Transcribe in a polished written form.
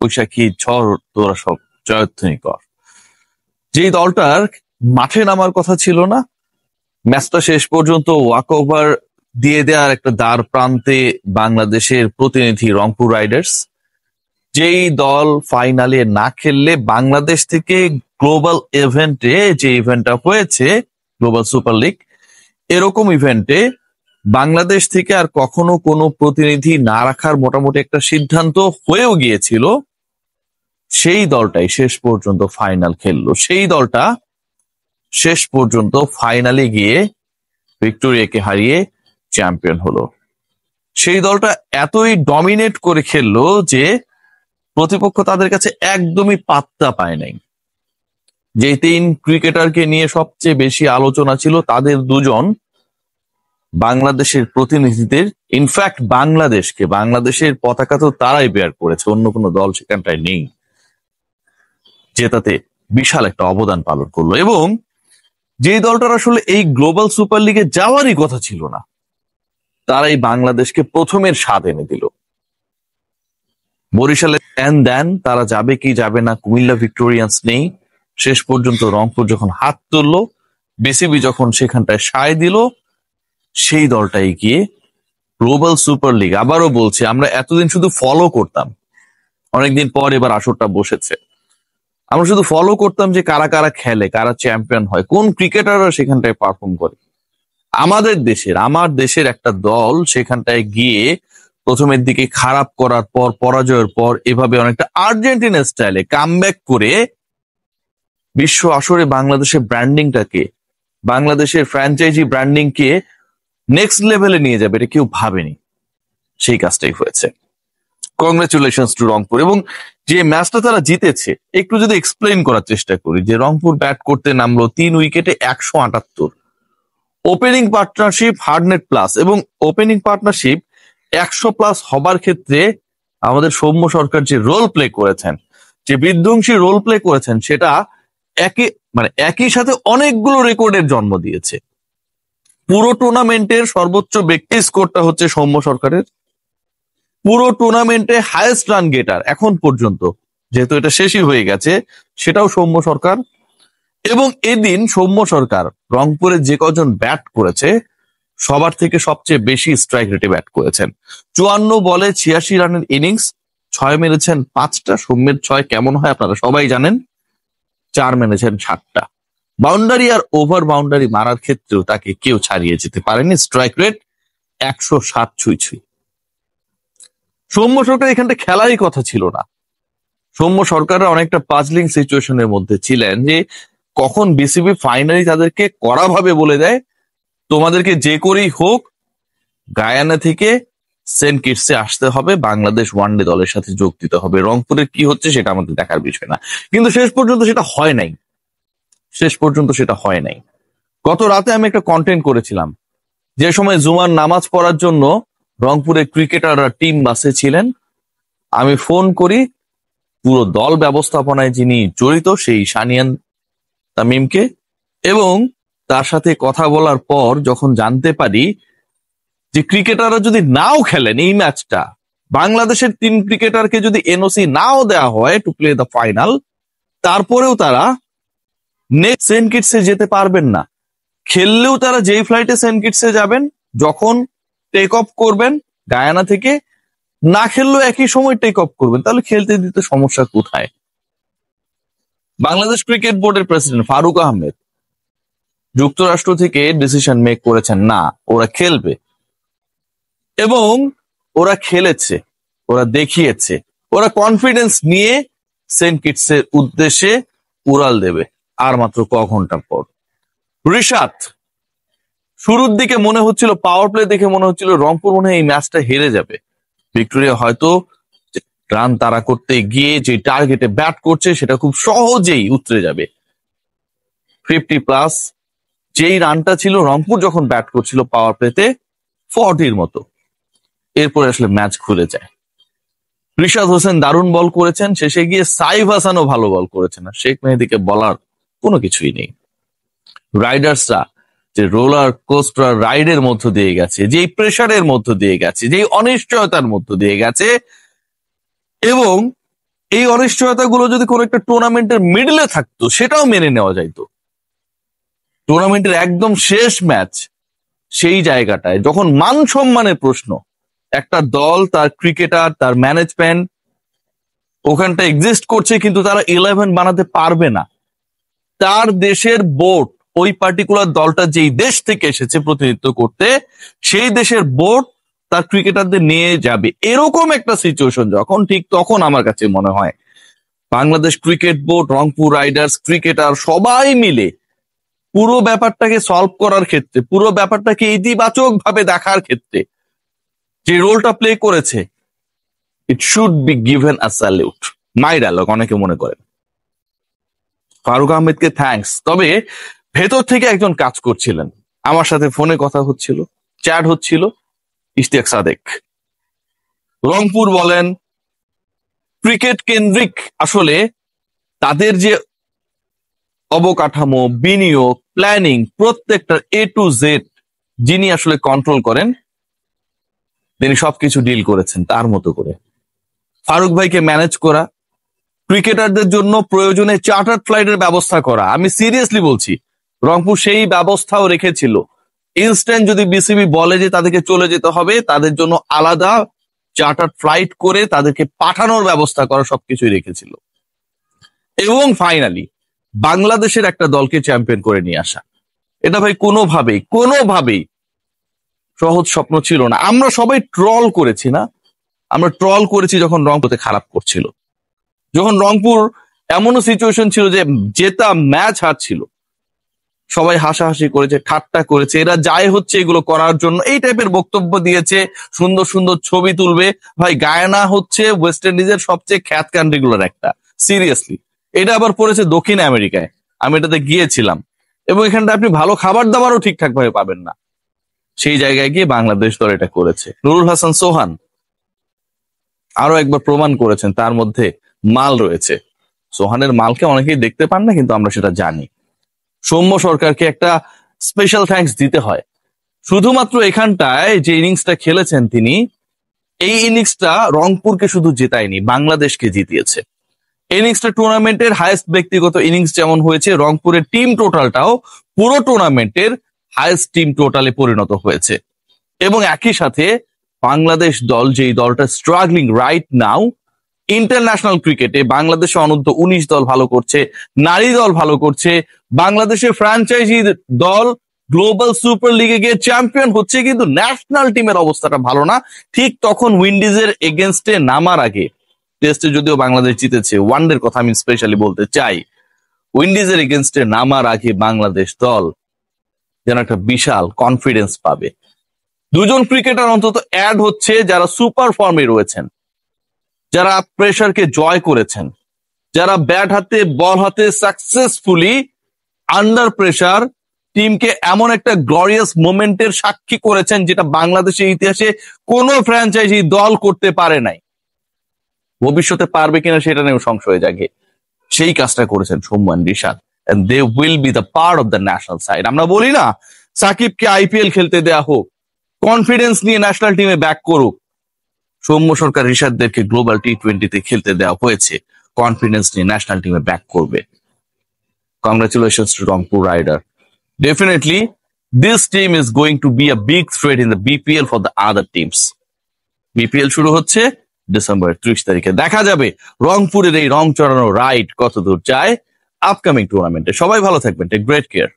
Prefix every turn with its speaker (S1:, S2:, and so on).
S1: বৈশাখী ঝড় তোরা সব জয়ধ্বনি কর। যেই দলটার মাঠে নামার কথা ছিল না, ম্যাচটা শেষ পর্যন্ত ওয়াক ওভার দিয়ে দেওয়ার একটা দ্বার প্রান্তে বাংলাদেশের প্রতিনিধি রংপুর রাইডার্স, যেই দল ফাইনালে না খেললে বাংলাদেশ থেকে গ্লোবাল ইভেন্টে, যে ইভেন্টটা হয়েছে গ্লোবাল সুপার লিগ, এরকম ইভেন্টে বাংলাদেশ থেকে আর কখনো কোনো প্রতিনিধি না রাখার মোটামুটি একটা সিদ্ধান্ত হয়েও গিয়েছিল, সেই দলটাই শেষ পর্যন্ত ফাইনাল খেললো। সেই দলটা শেষ পর্যন্ত ফাইনালে গিয়ে ভিক্টোরিয়াকে হারিয়ে চ্যাম্পিয়ন হলো। সেই দলটা এতই ডমিনেট করে খেললো যে প্রতিপক্ষ তাদের কাছে একদমই পাত্তা পায় নাই। যে তিন ক্রিকেটারকে নিয়ে সবচেয়ে বেশি আলোচনা ছিল, তাদের দুজন বাংলাদেশের প্রতিনিধিদের, ইনফ্যাক্ট বাংলাদেশের পতাকা তো তারাই বেয়ার করেছে, অন্য কোনো দল সেখানটায় নেই, জেতাতে বিশাল একটা অবদান পালন করলো। এবং যে দলটার আসলে এই গ্লোবাল সুপার লিগে যাওয়ারই কথা ছিল না, তারাই বাংলাদেশকে প্রথমের স্বাদ এনে দিল। বরিশালে দেন তারা যাবে কি যাবে না, কুমিল্লা ভিক্টোরিয়ান্স নেই, শেষ পর্যন্ত রংপুর যখন হাত তুললো, বিসিবি যখন সেখানটায় সায় দিল, সেই দলটাই গিয়ে গ্লোবাল সুপার লিগ, আবারও বলছি, আমরা এতদিন শুধু ফলো করতাম, অনেকদিন পর এবার আসরটা বসেছে, আমরা শুধু ফলো করতাম যে কারা কারা খেলে, কারা চ্যাম্পিয়ন হয়, কোন ক্রিকেটাররা সেখানটায় পারফর্ম করে। আমার দেশের একটা দল সেখানটায় গিয়ে প্রথমের দিকে খারাপ করার পর, পরাজয়ের পর, এভাবে অনেকটা আর্জেন্টিনা স্টাইলে কামব্যাক করে বিশ্ব আসরে বাংলাদেশের ব্র্যান্ডিংটাকে, বাংলাদেশের ফ্র্যাঞ্চাইজি ব্র্যান্ডিংকে নেক্সট লেভেলে নিয়ে যাবে, এটা কেউ ভাবেনি। সেই কাজটাই হয়েছে। Congratulations two Rangpur. এবং যে ম্যাচটা তারা জিতেছে, একটু যদি এক্সপ্লেইন করার চেষ্টা করি, যে রংপুর ব্যাট করতে নামলো 3 উইকেটে 178, ওপেনিং পার্টনারশিপ হার্ডনেট প্লাস, এবং ওপেনিং পার্টনারশিপ 100+ হবার ক্ষেত্রে আমাদের সৌম্য সরকার যে রোল প্লে করেছেন, যে বিধ্বংসী রোল প্লে করেছেন, সেটা একই সাথে অনেকগুলো রেকর্ডের জন্ম দিয়েছে। পুরো টুর্নামেন্টের সর্বোচ্চ ব্যক্তি স্কোরটা হচ্ছে সৌম্য সরকারের, পুরো টুর্নামেন্টে হাইয়েস্ট রান গেটার এখন পর্যন্ত, যেহেতু এটা শেষই হয়ে গেছে, সেটাও সৌম্য সরকার। এবং এদিন সৌম্য সরকার রংপুরে যে কজন ব্যাট করেছে, সবার থেকে সবচেয়ে বেশি স্ট্রাইক রেটে ব্যাট করেছেন। 54 বলে 86 রানের ইনিংস, 6 মেরেছেন 5টা। সৌম্যের 6 কেমন হয় আপনারা সবাই জানেন। 4 মেরেছেন 7টা। বাউন্ডারি আর ওভার বাউন্ডারি মারার ক্ষেত্রেও তাকে কেউ ছাড়িয়ে যেতে পারেনি। স্ট্রাইক রেট 107 ছুঁই। সৌম্য সরকার এখানটা খেলারই কথা ছিল না। সৌম্য সরকাররা অনেকটা পাজলিং সিচুয়েশনের মধ্যে ছিলেন, যে কখন বিসিবি ফাইনালি তাদেরকে কড়াভাবে বলে দেয়, তোমাদেরকে যে করেই হোক গায়ানা থেকে সেন্ট কিটসে আসতে হবে, বাংলাদেশ ওয়ানডে দলের সাথে যোগ দিতে হবে। রংপুরের কি হচ্ছে সেটা আমাদের দেখার বিষয় না, কিন্তু শেষ পর্যন্ত সেটা হয় নাই। গত রাতে আমি একটা কন্টেন্ট করেছিলাম, যে সময় জুমার নামাজ পড়ার জন্য রংপুরের ক্রিকেটাররা টিম বাসে ছিলেন, আমি ফোন করি পুরো দল ব্যবস্থাপনায় যিনি জড়িত সেই সানিয়ান তামিমকে, এবং তার সাথে কথা বলার পর যখন জানতে পারি যে ক্রিকেটাররা যদি নাও খেলেন এই ম্যাচটা, বাংলাদেশের 3 ক্রিকেটারকে যদি এনওসি নাও দেওয়া হয় টু প্লে দ্য ফাইনাল, তারপরেও তারা নেক্সট সেন্ট কিটসে যেতে পারবেন না। খেললেও তারা যেই ফ্লাইটে সেন্ট কিটসে যাবেন, যখন টেক অফ করবেন গায়ানা থেকে, না খেললেও একই সময় টেক অফ করবেন, তাহলে খেলতে দিতে সমস্যা কোথায়? বাংলাদেশ ক্রিকেট বোর্ডের প্রেসিডেন্ট ফারুক আহমেদ যুক্তরাষ্ট্র থেকে ডিসিশন মেক করেছেন, না ওরা খেলবে, এবং ওরা খেলেছে, ওরা দেখিয়েছে, ওরা কনফিডেন্স নিয়ে সেন্ট কিটসের উদ্দেশ্যে উড়াল দেবে আর মাত্র ঘন্টা পর। ঋষাদ, শুরুর দিকে মনে হচ্ছিল, পাওয়ার প্লে দেখে মনে হচ্ছিল রংপুর মনে হয় এই ম্যাচটা হেরে যাবে, ভিক্টোরিয়া হয়তো রান তাড়া করতে গিয়ে যে টার্গেটে ব্যাট করছে সেটা খুব সহজেই উতরে যাবে। 50+, যেই রানটা ছিল রংপুর যখন ব্যাট করছিল পাওয়ার প্লেতে 40-র মতো, এরপরে আসলে ম্যাচ ঘুরে যায়। রিশাদ হোসেন দারুণ বল করেছেন, শেষে গিয়ে সাইফ হাসানও ভালো বল করেছেন, আর শেখ মেহেদীকে বলার কোনো কিছুই নেই। রাইডার্সরা যে রোলার কোস্টার রাইডের মধ্য দিয়ে গেছে, যেই প্রেসারের মধ্য দিয়ে গেছে, যেই অনিশ্চয়তার মধ্য দিয়ে গেছে, এবং এই অনিশ্চয়তাগুলো যদি কোনো একটা টুর্নামেন্টের মিডলে থাকতো সেটাও মেনে নেওয়া যাইতো। টুর্নামেন্টের একদম শেষ ম্যাচ, সেই জায়গাটায় যখন মান সম্মানের প্রশ্ন, একটা দল তার ক্রিকেটার তার ম্যানেজমেন্ট ওখানটা এক্সিস্ট করছে কিন্তু তারা 11 বানাতে পারবে না, তার দেশের বোর্ড, ওই পার্টিকুলার দলটা যেই দেশ থেকে এসেছে প্রতিনিধিত্ব করতে, সেই দেশের বোর্ড তার ক্রিকেটারদের নিয়ে যাবে, এরকম একটা সিচুয়েশন যখন, ঠিক তখন আমার কাছে মনে হয় Bangladesh cricket board, Rangpur Riders, cricketer সবাই মিলে পুরো ব্যাপারটাকে সলভ করার ক্ষেত্রে, পুরো ব্যাপারটাকে ইতিবাচক ভাবে দেখার ক্ষেত্রে যে রোলটা প্লে করেছে, it should be given a salute. My dialogue অনেকে মনে করেন। ফারুক আহমেদকে থ্যাঙ্কস। তবে ভেতর থেকে একজন কাজ করছিলেন, আমার সাথে ফোনে কথা হচ্ছিল, চ্যাট হচ্ছিল, ইশতিয়াক সাদেক। রংপুর বলেন, ক্রিকেট কেন্দ্রিক আসলে তাদের যে অবকাঠামো, বিনিয়োগ, প্ল্যানিং, প্রত্যেকটা A to Z যিনি আসলে কন্ট্রোল করেন, তিনি সবকিছু ডিল করেছেন তার মতো করে। ফারুক ভাইকে ম্যানেজ করা, ক্রিকেটারদের জন্য প্রয়োজনে চার্টার্ড ফ্লাইটের ব্যবস্থা করা, আমি সিরিয়াসলি বলছি রংপুর সেই ব্যবস্থাও রেখেছিল। ইনস্ট্যান্ট যদি বিসিবি বলে যে তাদেরকে চলে যেতে হবে, তাদের জন্য আলাদা চার্টার্ড ফ্লাইট করে তাদেরকে পাঠানোর ব্যবস্থা করা, সবকিছুই রেখেছিল। এবং ফাইনালি বাংলাদেশের একটা দলকে চ্যাম্পিয়ন করে নিয়ে আসা, এটা ভাই কোনোভাবেই সহজ স্বপ্ন ছিল না। আমরা সবাই ট্রল করেছি না, আমরা ট্রল করেছি যখন রংপুরতে খারাপ করছিল, যখন রংপুর এমনও সিচুয়েশন ছিল যে জেতা ম্যাচ হারছিল, সবাই হাসাহাসি করেছে, ঠাট্টা করেছে, এরা যায় হচ্ছে এগুলো করার জন্য, এই টাইপের বক্তব্য দিয়েছে, সুন্দর সুন্দর ছবি তুলবে। ভাই গায়ানা হচ্ছে ওয়েস্ট ইন্ডিজের সবচেয়ে খ্যাত কান্ট্রিগুলোর একটা, সিরিয়াসলি। এটা আবার পড়েছে দক্ষিণ আমেরিকায়, আমি এটাতে গিয়েছিলাম, এবং এখানটা আপনি ভালো খাবার দাবারও ঠিকঠাক ভাবে পাবেন না। সেই জায়গায় গিয়ে বাংলাদেশ দল এটা করেছে। নুরুল হাসান সোহান আরো একবার প্রমাণ করেছেন তার মধ্যে মাল রয়েছে। সোহানের মালকে অনেকেই দেখতে পান না, কিন্তু আমরা সেটা জানি। সৌম্য সরকারকে একটা স্পেশাল থ্যাঙ্কস দিতে হয়। শুধুমাত্র এখানটায় যে ইনিংসটা খেলেছেন তিনি, এই ইনিংসটা রংপুরকে শুধু জেতায়নি, বাংলাদেশকে জিতিয়েছে। ইনিংসটা টুর্নামেন্টের হাইয়েস্ট ব্যক্তিগত ইনিংস যেমন হয়েছে, রংপুরের টিম টোটালটাও পুরো টুর্নামেন্টের হাইয়েস্ট টিম টোটালে পরিণত হয়েছে। এবং একই সাথে বাংলাদেশ দল, যেই দলটা স্ট্রাগলিং রাইট নাও ইন্টারন্যাশনাল ক্রিকেটে, বাংলাদেশে অনূর্ধ্ব 19 দল ভালো করছে, নারী দল ভালো করছে, বাংলাদেশের ফ্র্যাঞ্চাইজি দল গ্লোবাল সুপার লিগে গিয়ে চ্যাম্পিয়ন হচ্ছে, কিন্তু ন্যাশনাল টিমের অবস্থাটা ভালো না। ঠিক তখন উইন্ডিজের এগেনস্টে নামার আগে, টেস্টে যদিও বাংলাদেশ জিতেছে, ওয়ানডের কথা আমি স্পেশালি বলতে চাই, উইন্ডিজের এগেনস্টে নামার আগে বাংলাদেশ দল যেন একটা বিশাল কনফিডেন্স পাবে। দুজন ক্রিকেটার অন্তত অ্যাড হচ্ছে যারা সুপার ফর্মে রয়েছেন, যারা প্রেসারকে জয় করেছেন, যারা ব্যাট হাতে বল হাতে সাকসেসফুলি আন্ডার প্রেসার টিমকে এমন একটা গ্লোরিয়াস মোমেন্টের সাক্ষী করেছেন যেটা বাংলাদেশের ইতিহাসে কোনো ফ্র্যাঞ্চাইজি দল করতে পারে নাই। ভবিষ্যতে পারবে কিনা সেটা নিয়েও সংশয় জাগে। সেই কাজটা করেছেন Soumya and Rishad, and they will be the part of the national side. আমরা বলি না সাকিবকে আইপিএল খেলতে দেয়া হোক, কনফিডেন্স নিয়ে ন্যাশনাল টিমে ব্যাক করুক, সৌম্য সরকার রিশাদদেরকে গ্লোবাল টি20তে খেলতে দেওয়া হয়েছে, কনফিডেন্স নিয়ে ন্যাশনাল টিমে ব্যাক করবে। Congratulations to Rangpur rider. Definitely, this team is going to be a big threat in the BPL for the other teams. BPL শুরু হচ্ছে ডিসেম্বর 30 তারিখে। দেখা যাবে রংপুরের এই রং চড়ানো রাইড কতদূর যায় আপকামিং টুর্নামেন্টে। সবাই ভালো থাকবেন, টেক গ্রেট কেয়ার।